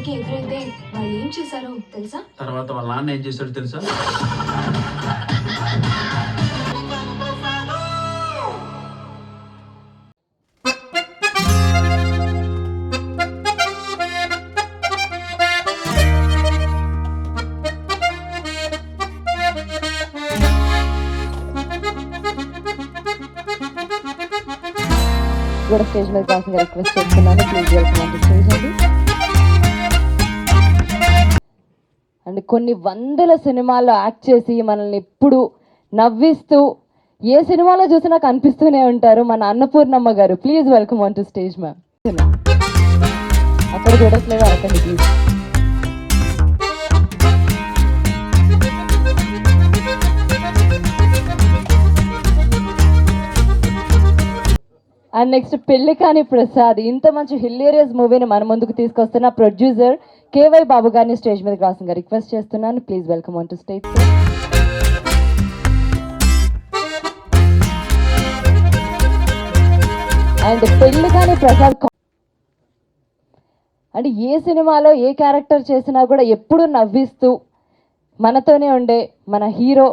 వాళ్ళకి ఎదురైతే వాళ్ళు ఏం చేశారో తెలుసా? తర్వాత వాళ్ళ నాన్న ఏం చేశాడో తెలుసా? కూడా స్టేజ్ మీద కావాల్సిన రిక్వెస్ట్ చేస్తున్నాను. ప్లీజ్ వెల్కమ్ టు స్టేజ్ అండి. అండ్ కొన్ని వందల సినిమాల్లో యాక్ట్ చేసి మనల్ని ఎప్పుడు నవ్విస్తూ ఏ సినిమాలో చూసినా కనిపిస్తూనే ఉంటారు మన అన్నపూర్ణమ్మ గారు. Please welcome on to stage ma'am. అక్కడ చూడట్లేదు అరకండి ప్లీజ్. అండ్ నెక్స్ట్ పెళ్లికాని ప్రసాద్, ఇంత మంచి హిలేరియస్ మూవీని మన ముందుకు తీసుకొస్తున్న ప్రొడ్యూసర్ కేవై బాబు గారిని స్టేజ్ మీద రాసింగా రిక్వెస్ట్ చేస్తున్నాను. Please welcome on to stage. And Pellikani Prasad అంటే ఏ సినిమాలో ఏ క్యారెక్టర్ చేసినా కూడా ఎప్పుడు నవ్విస్తూ మనతోనే ఉండే మన హీరో,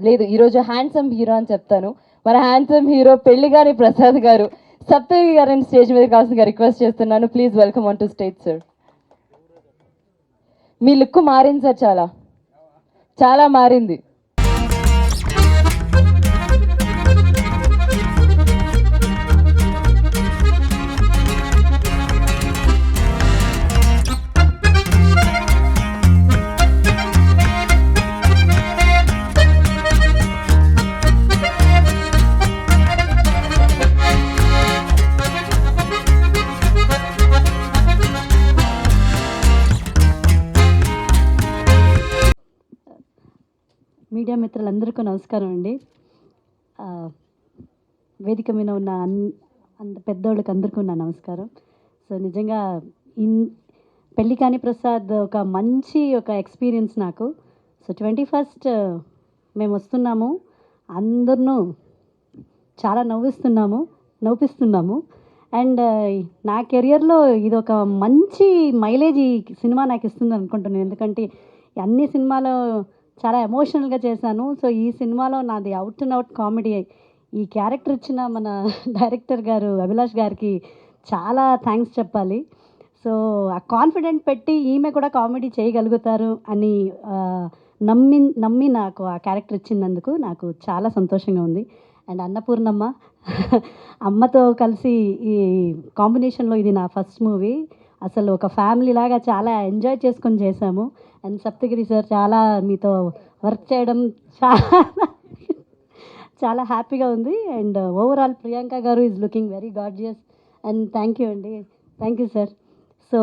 లేదు ఈరోజు హ్యాండ్సమ్ హీరో అని చెప్తాను, మన హ్యాండ్సమ్ హీరో పెళ్లికాని ప్రసాద్ గారు సప్తగిరి గారిని స్టేజ్ మీద కావాల్సిందిగా రిక్వెస్ట్ చేస్తున్నాను. Please welcome on to stage sir. Me look మారింది సార్, చాలా చాలా మారింది. మీడియా మిత్రులందరికీ నమస్కారం అండి. వేదిక మీద ఉన్న అంత పెద్దోళ్ళకి అందరికీ ఉన్న నమస్కారం. సో నిజంగా పెళ్లికాని ప్రసాద్ ఒక మంచి ఎక్స్పీరియన్స్ నాకు. సో 21st మేము వస్తున్నాము, అందరినూ చాలా నవ్విస్తున్నాము. అండ్ నా కెరియర్లో ఇది ఒక మంచి మైలేజ్ ఈ సినిమా నాకు ఇస్తుంది అనుకుంటున్నాను. ఎందుకంటే అన్ని సినిమాలో చాలా ఎమోషనల్గా చేశాను. సో ఈ సినిమాలో నాది అవుట్ అండ్ అవుట్ కామెడీ. ఈ క్యారెక్టర్ ఇచ్చిన మన డైరెక్టర్ గారు అభిలాష్ గారికి చాలా థ్యాంక్స్ చెప్పాలి. సో ఆ కాన్ఫిడెంట్ పెట్టి ఈమె కూడా కామెడీ చేయగలుగుతారు అని నమ్మి నాకు ఆ క్యారెక్టర్ ఇచ్చినందుకు నాకు చాలా సంతోషంగా ఉంది. అండ్ అన్నపూర్ణమ్మ అమ్మతో కలిసి ఈ కాంబినేషన్లో ఇది నా ఫస్ట్ మూవీ. అసలు ఒక ఫ్యామిలీ లాగా చాలా ఎంజాయ్ చేసుకొని చేశాము. అండ్ సప్తగిరి సార్, చాలా మీతో వర్క్ చేయడం చాలా హ్యాపీగా ఉంది. అండ్ ఓవరాల్ ప్రియాంక గారు is looking very gorgeous. And thank you అండి, థ్యాంక్ యూ సార్. సో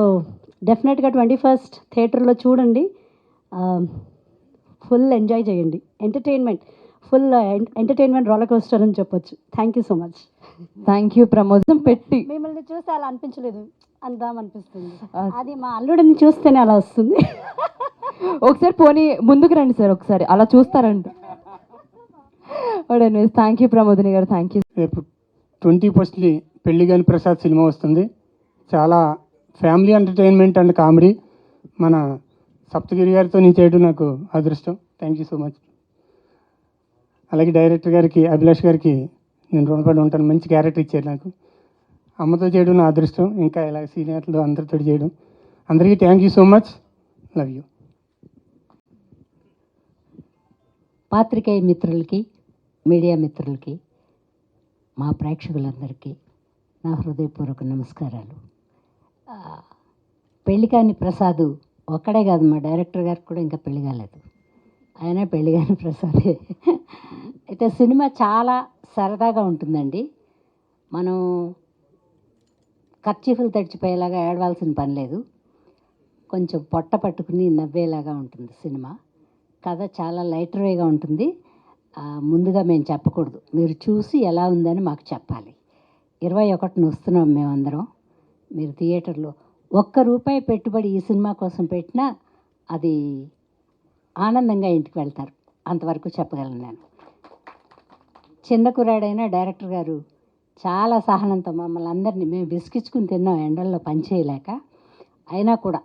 డెఫినెట్గా 21st థియేటర్లో చూడండి, ఫుల్ ఎంజాయ్ చేయండి. ఫుల్ ఎంటర్టైన్మెంట్ రోలర్ కోస్టర్ అని చెప్పొచ్చు. Thank you so much. Thank you. ప్రమోదం పెట్టి మిమ్మల్ని చూస్తే అలా అనిపించలేదు, అందామనిపిస్తుంది. అది మా అల్లుడిని చూస్తేనే అలా వస్తుంది. ఒకసారి పోనీ ముందుకు రండి సార్, ఒకసారి అలా చూస్తారంట. థ్యాంక్ యూ ప్రమోదిని గారు, థ్యాంక్ యూ. రేపు 21st పెళ్లికాని ప్రసాద్ సినిమా వస్తుంది. చాలా ఫ్యామిలీ ఎంటర్టైన్మెంట్ అండ్ కామెడీ. మన సప్తగిరి గారితో నేను చేయడం నాకు అదృష్టం. Thank you so much. అలాగే డైరెక్టర్ గారికి, అభిలాష్ గారికి నేను రుణపడి ఉంటాను. మంచి క్యారెక్టర్ ఇచ్చారు నాకు. అమ్మతో చేయడం నా అదృష్టం, ఇంకా ఇలా సీనియర్లు అందరితో చేయడం. అందరికీ thank you so much. Love you. పాత్రికేయ మిత్రులకి, మీడియా మిత్రులకి, మా ప్రేక్షకులందరికీ నా హృదయపూర్వక నమస్కారాలు. పెళ్లికాని ప్రసాద్ ఒక్కడే కాదు, మా డైరెక్టర్ గారికి కూడా ఇంకా పెళ్లి కాలేదు, ఆయన పెళ్లికాని ప్రసాదే. అయితే సినిమా చాలా సరదాగా ఉంటుందండి. మనం కర్చీఫులు తడిచిపోయేలాగా ఏడవాల్సిన పని లేదు. కొంచెం పొట్ట పట్టుకుని నవ్వేలాగా ఉంటుంది సినిమా. కథ చాలా లైటర్ వేగా ఉంటుంది. ముందుగా మేము చెప్పకూడదు, మీరు చూసి ఎలా ఉందని మాకు చెప్పాలి. 21న వస్తున్నాం మేమందరం. మీరు థియేటర్లో ₹1 పెట్టుబడి ఈ సినిమా కోసం పెట్టినా అది ఆనందంగా ఇంటికి వెళ్తారు, అంతవరకు చెప్పగలను నేను. చిన్న కుర్రాడైన డైరెక్టర్ గారు చాలా సహనంతో మమ్మల్ని అందరినీ, మేము విసిగించుకుని తిన్నాం ఎండల్లో పనిచేయలేక, అయినా కూడా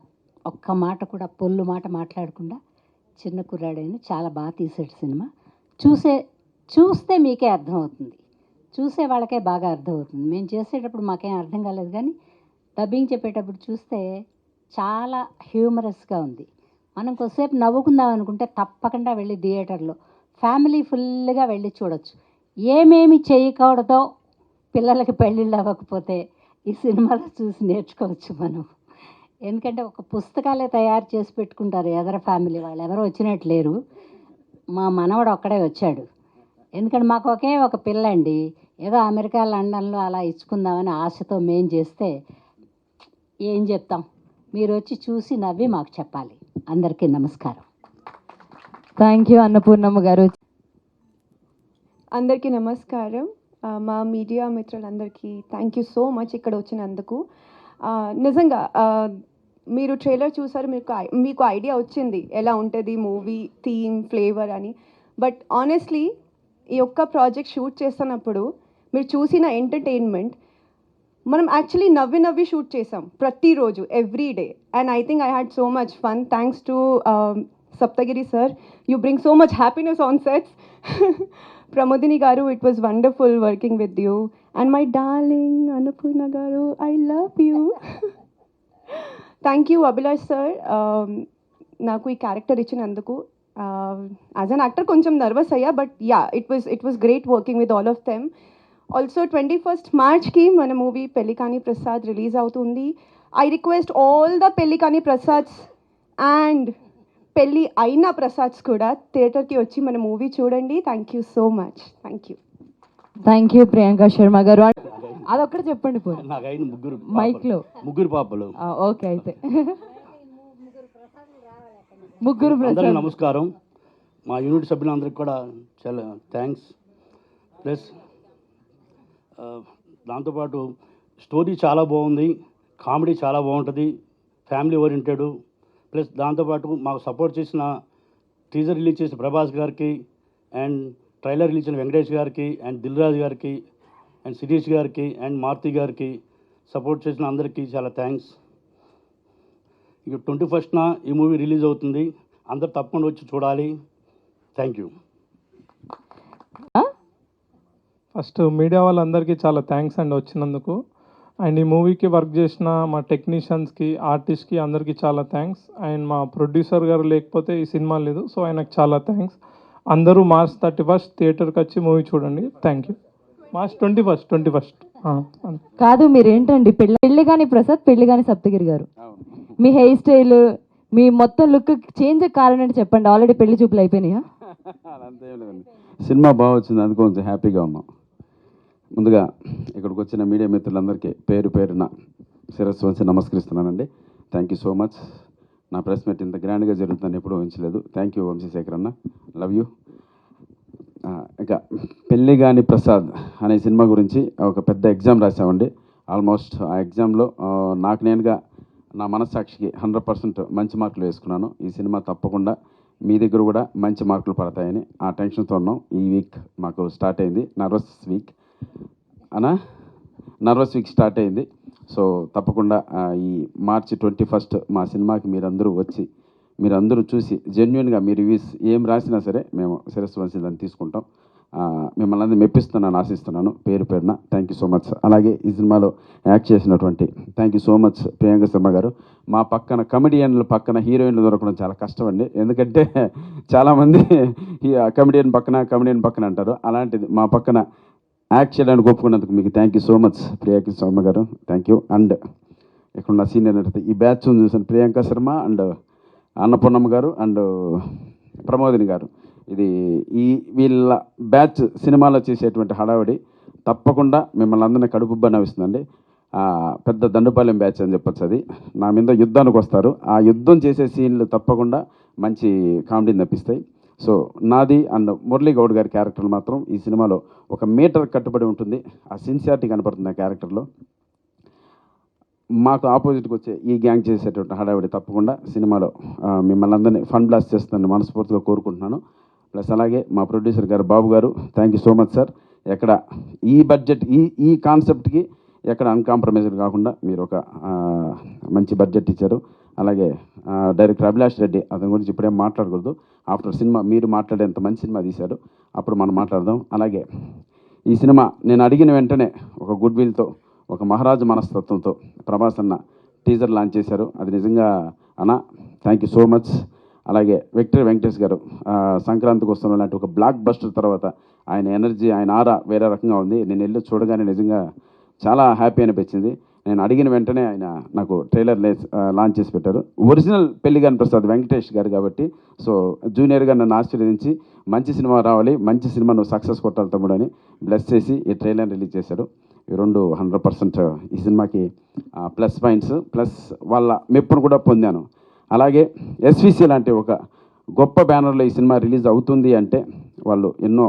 ఒక్క మాట కూడా పొల్లు మాట మాట్లాడకుండా చిన్న కుర్రాడైన చాలా బాగా తీసాడు సినిమా. చూస్తే మీకే అర్థమవుతుంది, చూసే వాళ్ళకే బాగా అర్థమవుతుంది. మేము చేసేటప్పుడు మాకేం అర్థం కాలేదు, కానీ డబ్బింగ్ చెప్పేటప్పుడు చూస్తే చాలా హ్యూమరస్గా ఉంది. మనం కొద్దిసేపు నవ్వుకుందాం అనుకుంటే తప్పకుండా వెళ్ళి థియేటర్లో ఫ్యామిలీ ఫుల్గా వెళ్ళి చూడొచ్చు. ఏమేమి చేయకూడదో పిల్లలకి పెళ్ళిళ్ళు అవ్వకపోతే ఈ సినిమాలో చూసి నేర్చుకోవచ్చు మనం. ఎందుకంటే ఒక పుస్తకాలే తయారు చేసి పెట్టుకుంటారు ఎదర ఫ్యామిలీ వాళ్ళు, ఎవరో వచ్చినట్టు లేరు. మా మనవడు ఒక్కడే వచ్చాడు. ఎందుకంటే మాకు ఒకే ఒక పిల్ల అండి, ఏదో అమెరికా లండన్లో అలా ఇచ్చుకుందామని ఆశతో మేం చేస్తే ఏం చెప్తాం. మీరు వచ్చి చూసి నవ్వి మాకు చెప్పాలి. అందరికీ నమస్కారం. థ్యాంక్ యూ అన్నపూర్ణమ్మ గారు. అందరికీ నమస్కారం. మా మీడియా మిత్రులందరికీ థ్యాంక్ యూ సో మచ్ ఇక్కడ వచ్చినందుకు. నిజంగా మీరు ట్రైలర్ చూసారు, మీకు ఐడియా వచ్చింది ఎలా ఉంటుంది మూవీ థీమ్ ఫ్లేవర్ అని. బట్ ఆనెస్ట్లీ ఈ ఒక్క ప్రాజెక్ట్ షూట్ చేస్తున్నప్పుడు మీరు చూసిన ఎంటర్టైన్మెంట్, మనం యాక్చువల్లీ నవ్వి షూట్ చేసాం ప్రతిరోజు, every day. And I think I had so much fun. Thanks to Saptagiri sir, you bring so much happiness on sets. Pramodini garu, it was wonderful working with you. And my darling Annapurna garu, I love you. Thank you Abhilash sir, నాకు ఈ character ఇచ్చినందుకు. As an actor కొంచెం nervous అయ్యా, but yeah it was great working with all of them. Also 21st మార్చ్కి మన movie Pellikani Prasad release అవుతుంది. I request all the Pellikani Prasads and పెళ్ళి అయిన ప్రసాద్స్ కూడా థియేటర్కి వచ్చి మన మూవీ చూడండి. Thank you so much. Thank you Priyanka Sharma గారు. అదొక్కటి చెప్పండి పోనీ నాకైన మైక్లో. ముగ్గురు పాపలు. ఓకే, అయితే ముగ్గురు. అందరికీ నమస్కారం. మా యూనిట్ సభ్యులందరికీ కూడా చాలా థ్యాంక్స్. ప్లస్ దాంతోపాటు స్టోరీ చాలా బాగుంది, కామెడీ చాలా బాగుంటుంది, ఫ్యామిలీ ఓరియంటెడ్. ప్లస్ దాంతోపాటు మాకు సపోర్ట్ చేసిన టీజర్ రిలీజ్ చేసిన ప్రభాస్ గారికి, అండ్ ట్రైలర్ రిలీజ్ చేసిన వెంకటేష్ గారికి, అండ్ దిల్ రాజు గారికి, అండ్ శిరీష్ గారికి, అండ్ మారుతి గారికి సపోర్ట్ చేసిన అందరికీ చాలా థ్యాంక్స్. ఇక 21st ఈ మూవీ రిలీజ్ అవుతుంది, అందరు తప్పకుండా వచ్చి చూడాలి. Thank you. ఫస్ట్ మీడియా వాళ్ళందరికీ చాలా థ్యాంక్స్ అండి వచ్చినందుకు. అండ్ ఈ మూవీకి వర్క్ చేసిన మా టెక్నీషియన్స్కి, ఆర్టిస్ట్కి అందరికీ చాలా థ్యాంక్స్. అండ్ మా ప్రొడ్యూసర్ గారు లేకపోతే ఈ సినిమా లేదు, సో ఆయనకు చాలా థ్యాంక్స్. అందరూ March 31st థియేటర్కి వచ్చి మూవీ చూడండి. Thank you. March 21st. కాదు, మీరేంటండి పెళ్ళి కానీ ప్రసాద్, పెళ్ళి కానీ సప్తగిరి గారు, మీ హెయిర్ స్టైల్, మీ మొత్తం లుక్ చేంజ్ కారణం ఏంటి చెప్పండి. ఆల్రెడీ పెళ్లి చూపులు అయిపోయినాయా? అంతేం లేదండి, సినిమా బాగా వచ్చింది, అందుకు కొంచెం హ్యాపీగా ఉన్నాం. ముందుగా ఇక్కడికి వచ్చిన మీడియా మిత్రులందరికీ పేరు పేరున శిరస్సు వంచి నమస్కరిస్తున్నానండి. Thank you so much. నా ప్రెస్ మీట్ ఇంత గ్రాండ్గా జరుగుతుందని ఎప్పుడూ ఊహించలేదు. థ్యాంక్ యూ వంశీశేఖర్ అన్న, లవ్ యూ. ఇక పెళ్ళిగాని ప్రసాద్ అనే సినిమా గురించి ఒక పెద్ద ఎగ్జామ్ రాసామండి. ఆల్మోస్ట్ ఆ ఎగ్జామ్లో నాకు నేనుగా నా మనస్సాక్షికి 100% మంచి మార్కులు వేసుకున్నాను. ఈ సినిమా తప్పకుండా మీ దగ్గర కూడా మంచి మార్కులు పడతాయని ఆ టెన్షన్తో ఉన్నాం. ఈ వీక్ మాకు స్టార్ట్ అయింది నర్వస్ వీక్ స్టార్ట్ అయింది. సో తప్పకుండా ఈ March 21st మా సినిమాకి మీరందరూ చూసి జెన్యున్గా మీ రివ్యూస్ ఏం రాసినా సరే మేము శిరస్సు వంచి దాన్ని తీసుకుంటాం. మిమ్మల్ని అందరూ మెప్పిస్తున్నాను, ఆశిస్తున్నాను. పేరు పేరున థ్యాంక్ యూ సో మచ్. అలాగే ఈ సినిమాలో యాక్ట్ చేసినటువంటి thank you so much Priyanka Sharma గారు. మా పక్కన కమెడియన్లు పక్కన హీరోయిన్లు దొరకడం చాలా కష్టం అండి, ఎందుకంటే చాలామంది కమెడియన్ పక్కన అంటారు. అలాంటిది మా పక్కన యాక్ట్ చేయడానికి ఒప్పుకున్నందుకు మీకు thank you so much Priyanka Sharma గారు. Thank you. అండ్ ఇక్కడ ఉన్న సీనియర్ నటి ఈ బ్యాచ్ చూసాను, ప్రియాంక శర్మ అండ్ అన్నపూర్ణమ్మ గారు అండ్ ప్రమోదిని గారు. ఇది వీళ్ళ బ్యాచ్ సినిమాలో చేసేటువంటి హడావిడి తప్పకుండా మిమ్మల్ని అందరినీ కడుపుబ్బా నవ్విస్తుందండి. పెద్ద దండుపాలెం బ్యాచ్ అని చెప్పచ్చు. అది నా మీద యుద్ధానికి వస్తారు, ఆ యుద్ధం చేసే సీన్లు తప్పకుండా మంచి కామెడీని తప్పిస్తాయి. సో నాది అండ్ మురళీ గౌడ్ గారి క్యారెక్టర్ మాత్రం ఈ సినిమాలో ఒక మీటర్ కట్టుబడి ఉంటుంది. ఆ సిన్సియారిటీ కనపడుతుంది ఆ క్యారెక్టర్లో. మాకు ఆపోజిట్కి వచ్చే ఈ గ్యాంగ్ చేసేటువంటి హడావిడి తప్పకుండా సినిమాలో మిమ్మల్ని అందరినీ ఫన్ బ్లాస్ట్ చేస్తుందని మనస్ఫూర్తిగా కోరుకుంటున్నాను. ప్లస్ అలాగే మా ప్రొడ్యూసర్ గారు బాబు గారు, thank you so much sir. ఎక్కడ ఈ బడ్జెట్ ఈ కాన్సెప్ట్కి ఎక్కడ అన్కాంప్రమైజ్డ్ కాకుండా మీరు ఒక మంచి బడ్జెట్ ఇచ్చారు. అలాగే డైరెక్టర్ అభిలాష్ రెడ్డి, అతని గురించి ఇప్పుడేం మాట్లాడకూడదు. ఆఫ్టర్ సినిమా మీరు మాట్లాడేంత మంచి సినిమా తీశారు, అప్పుడు మనం మాట్లాడదాం. అలాగే ఈ సినిమా నేను అడిగిన వెంటనే ఒక గుడ్ విల్తో, ఒక మహారాజు మనస్తత్వంతో ప్రభాస్ అన్న టీజర్ లాంచ్ చేశారు. అది నిజంగా అన్న థ్యాంక్ యూ సో మచ్. అలాగే విక్టరీ వెంకటేష్ గారు సంక్రాంతికి వస్తున్న లాంటి ఒక బ్లాక్ బస్టర్ తర్వాత ఆయన ఎనర్జీ, ఆయన ఆరా వేరే రకంగా ఉంది. నేను వెళ్ళి చూడగానే నిజంగా చాలా హ్యాపీ అనిపించింది. నేను అడిగిన వెంటనే ఆయన నాకు ట్రైలర్ లాంచ్ చేసి పెట్టారు. ఒరిజినల్ పెళ్లిగాని ప్రసాద్ వెంకటేష్ గారు కాబట్టి, సో జూనియర్గా నన్ను ఆశీర్వదించి మంచి సినిమా రావాలి, మంచి సినిమా నువ్వు సక్సెస్ కొట్టాలి తమ్ముడు అని బ్లెస్ చేసి ఈ ట్రైలర్ రిలీజ్ చేశారు. ఈ రెండు 100% ఈ సినిమాకి ప్లస్ పాయింట్స్, ప్లస్ వాళ్ళ మెప్పును కూడా పొందాను. అలాగే ఎస్విసి లాంటి ఒక గొప్ప బ్యానర్లో ఈ సినిమా రిలీజ్ అవుతుంది అంటే వాళ్ళు ఎన్నో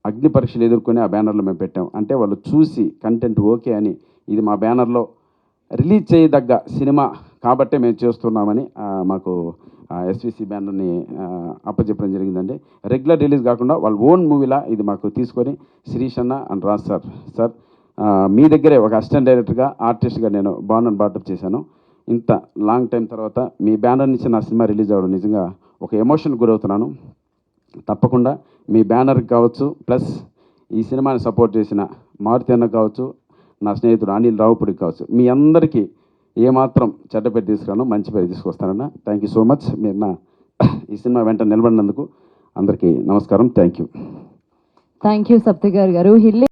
అగ్ని పరీక్షలు ఎదుర్కొని ఆ బ్యానర్లో మేము పెట్టాం. అంటే వాళ్ళు చూసి కంటెంట్ ఓకే అని, ఇది మా బ్యానర్లో రిలీజ్ చేయదగ్గ సినిమా కాబట్టే మేము చేస్తున్నామని మాకు ఎస్విసి బ్యానర్ని అప్పచెప్పడం జరిగిందండి. రెగ్యులర్ రిలీజ్ కాకుండా వాళ్ళ ఓన్ మూవీలా ఇది మాకు తీసుకొని శిరీష్ అన్న అండ్ రాజ్ సార్ మీ దగ్గరే ఒక అసిస్టెంట్ డైరెక్టర్గా, ఆర్టిస్ట్గా నేను బాగున్నాను బాటప్ చేశాను. ఇంత లాంగ్ టైం తర్వాత మీ బ్యానర్ నుంచి నా సినిమా రిలీజ్ అవ్వడం నిజంగా ఒక ఎమోషన్ గురవుతున్నాను. తప్పకుండా మీ బ్యానర్కి కావచ్చు, ప్లస్ ఈ సినిమాని సపోర్ట్ చేసిన మారుతి అన్న కావచ్చు, నా స్నేహితుడు అనిల్ రావుపూడికి కావచ్చు, మీ అందరికీ ఏమాత్రం చెడ్డ పేరు తీసుకురాను, మంచి పేరు తీసుకొస్తానన్న. Thank you so much. మీరు నా ఈ సినిమా వెంట నిలబడినందుకు అందరికీ నమస్కారం. Thank you thank you Saptagiri గారు. హిల్లీ